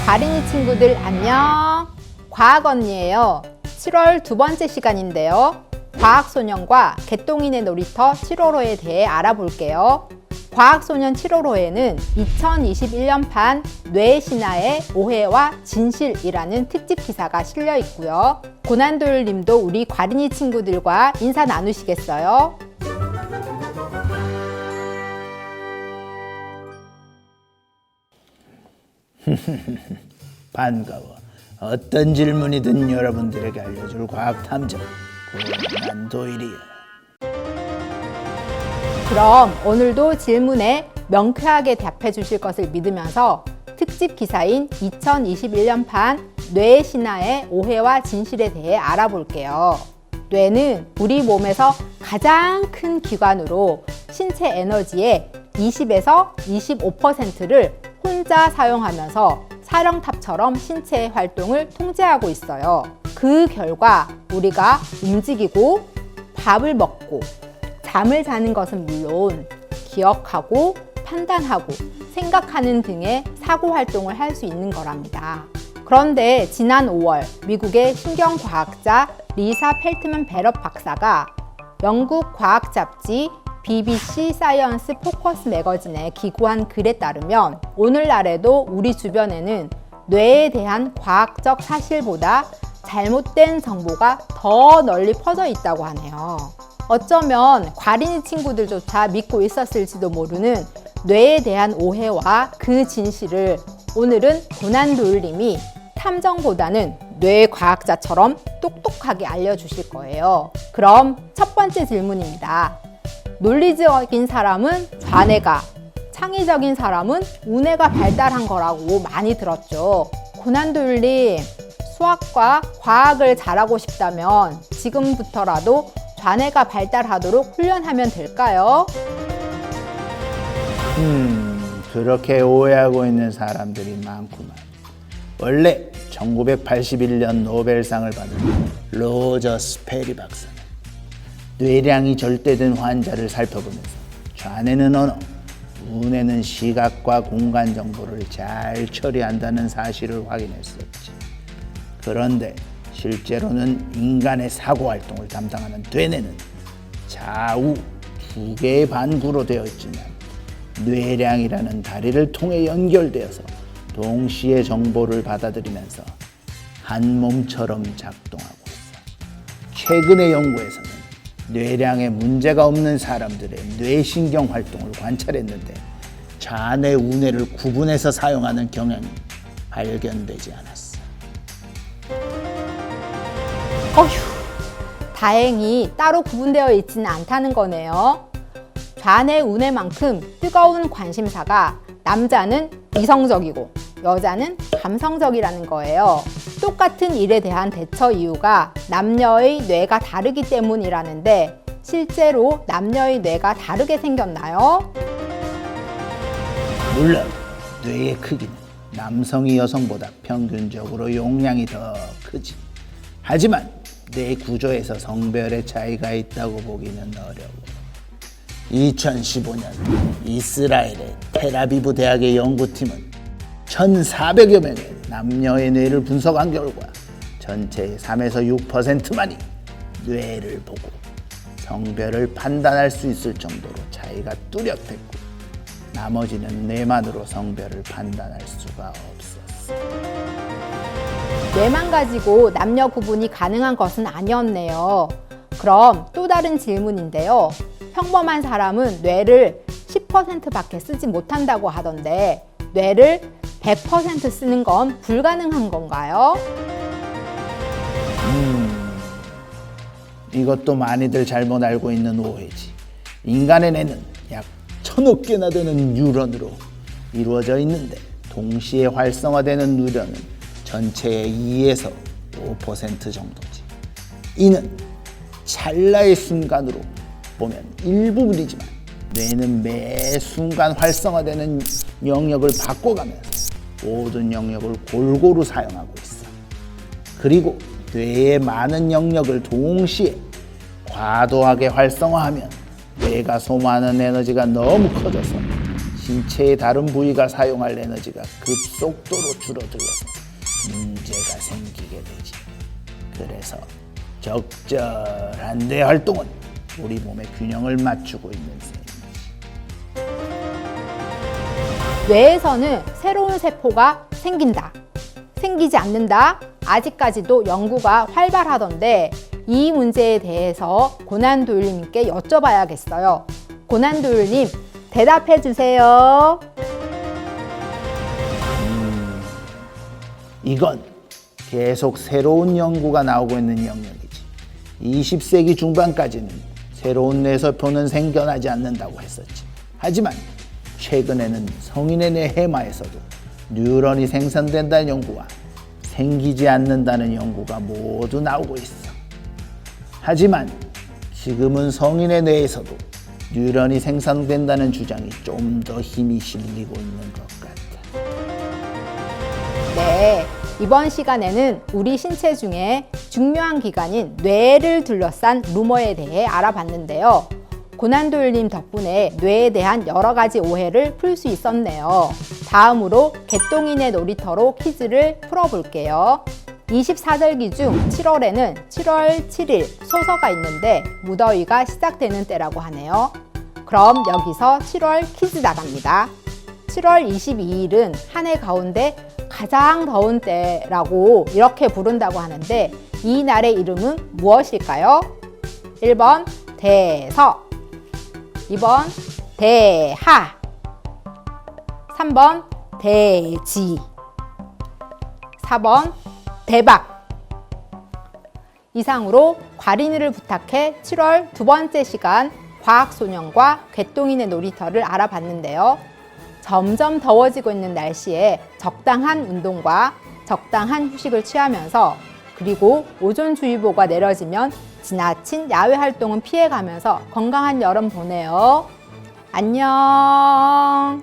과린이 친구들 안녕! 과학 언니예요. 7월 두 번째 시간인데요. 과학소년과 개똥이네 놀이터 7월호에 대해 알아볼게요. 과학소년 7월호에는 2021년판 뇌신화의 오해와 진실이라는 특집 기사가 실려 있고요. 고난도일 님도 우리 과린이 친구들과 인사 나누시겠어요? 반가워. 어떤 질문이든 여러분들에게 알려줄 과학 탐정 고난도일이야. 그럼 오늘도 질문에 명쾌하게 답해 주실 것을 믿으면서 특집 기사인 2021년판 뇌신화의 오해와 진실에 대해 알아볼게요. 뇌는 우리 몸에서 가장 큰 기관으로 신체 에너지의 20에서 25%를 혼자 사용하면서 사령탑처럼 신체의 활동을 통제하고 있어요. 그 결과 우리가 움직이고 밥을 먹고 잠을 자는 것은 물론 기억하고 판단하고 생각하는 등의 사고 활동을 할 수 있는 거랍니다. 그런데 지난 5월 미국의 신경과학자 리사 펠트만 베럿 박사가 영국 과학 잡지 BBC 사이언스 포커스 매거진에 기고한 글에 따르면 오늘날에도 우리 주변에는 뇌에 대한 과학적 사실보다 잘못된 정보가 더 널리 퍼져 있다고 하네요. 어쩌면 과린이 친구들조차 믿고 있었을지도 모르는 뇌에 대한 오해와 그 진실을 오늘은 고난도일님이 탐정보다는 뇌과학자처럼 똑똑하게 알려주실 거예요. 그럼 첫 번째 질문입니다. 논리적인 사람은 좌뇌가, 창의적인 사람은 우뇌가 발달한 거라고 많이 들었죠. 고난도일님, 수학과 과학을 잘하고 싶다면 지금부터라도 좌뇌가 발달하도록 훈련하면 될까요? 그렇게 오해하고 있는 사람들이 많구만. 원래 1981년 노벨상을 받은 로저 스페리 박사는 뇌량이 절대된 환자를 살펴보면서 좌뇌는 언어, 우뇌는 시각과 공간 정보를 잘 처리한다는 사실을 확인했었지. 그런데 실제로는 인간의 사고 활동을 담당하는 뇌뇌는 좌우 두 개의 반구로 되어 있지만 뇌량이라는 다리를 통해 연결되어서 동시에 정보를 받아들이면서 한 몸처럼 작동하고 있어. 최근의 연구에서는 뇌량에 문제가 없는 사람들의 뇌신경 활동을 관찰했는데 좌뇌, 우뇌를 구분해서 사용하는 경향이 발견되지 않았어. 어휴, 다행히 따로 구분되어 있지는 않다는 거네요. 좌뇌, 우뇌만큼 뜨거운 관심사가 남자는 이성적이고 여자는 감성적이라는 거예요. 똑같은 일에 대한 대처 이유가 남녀의 뇌가 다르기 때문이라는데 실제로 남녀의 뇌가 다르게 생겼나요? 물론 뇌의 크기는 남성이 여성보다 평균적으로 용량이 더 크지. 하지만 뇌 구조에서 성별의 차이가 있다고 보기는 어려워. 2015년 이스라엘의 텔아비브 대학의 연구팀은 1,400여 명의 남녀의 뇌를 분석한 결과 전체의 3에서 6%만이 뇌를 보고 성별을 판단할 수 있을 정도로 차이가 뚜렷했고 나머지는 뇌만으로 성별을 판단할 수가 없었어. 뇌만 가지고 남녀 구분이 가능한 것은 아니었네요. 그럼 또 다른 질문인데요. 평범한 사람은 뇌를 10%밖에 쓰지 못한다고 하던데 뇌를 100% 쓰는 건 불가능한 건가요? 이것도 많이들 잘못 알고 있는 오해지. 인간의 뇌는 약 1,000억 개나 되는 뉴런으로 이루어져 있는데 동시에 활성화되는 뉴런은 전체의 2에서 5% 정도지. 이는 찰나의 순간으로 보면 일부분이지만 뇌는 매 순간 활성화되는 영역을 바꿔가면서 모든 영역을 골고루 사용하고 있어. 그리고 뇌의 많은 영역을 동시에 과도하게 활성화하면 뇌가 소모하는 에너지가 너무 커져서 신체의 다른 부위가 사용할 에너지가 급속도로 줄어들어서 문제가 생기게 되지. 그래서 적절한 뇌 활동은 우리 몸의 균형을 맞추고 있는 셈이지. 뇌에서는 새로운 세포가 생긴다, 생기지 않는다. 아직까지도 연구가 활발하던데 이 문제에 대해서 고난도일님께 여쭤봐야겠어요. 고난도일님, 대답해 주세요. 이건 계속 새로운 연구가 나오고 있는 영역이지. 20세기 중반까지는 새로운 뇌세포는 생겨나지 않는다고 했었지. 하지만 최근에는 성인의 뇌 해마에서도 뉴런이 생성된다는 연구와 생기지 않는다는 연구가 모두 나오고 있어. 하지만 지금은 성인의 뇌에서도 뉴런이 생성된다는 주장이 좀 더 힘이 실리고 있는 것 같아. 네, 이번 시간에는 우리 신체 중에 중요한 기관인 뇌를 둘러싼 루머에 대해 알아봤는데요. 고난도일님 덕분에 뇌에 대한 여러 가지 오해를 풀 수 있었네요. 다음으로 개똥이네 놀이터로 퀴즈를 풀어볼게요. 24절기 중 7월에는 7월 7일 소서가 있는데 무더위가 시작되는 때라고 하네요. 그럼 여기서 7월 퀴즈 나갑니다. 7월 22일은 한 해 가운데 가장 더운 때라고 이렇게 부른다고 하는데 이 날의 이름은 무엇일까요? 1번 대서, 2번 대하, 3번 대지, 4번 대박. 이상으로 과린이를 부탁해 7월 두 번째 시간 과학소년과 개똥이네 놀이터를 알아봤는데요. 점점 더워지고 있는 날씨에 적당한 운동과 적당한 휴식을 취하면서 그리고 오존주의보가 내려지면 지나친 야외 활동은 피해가면서 건강한 여름 보내요. 안녕.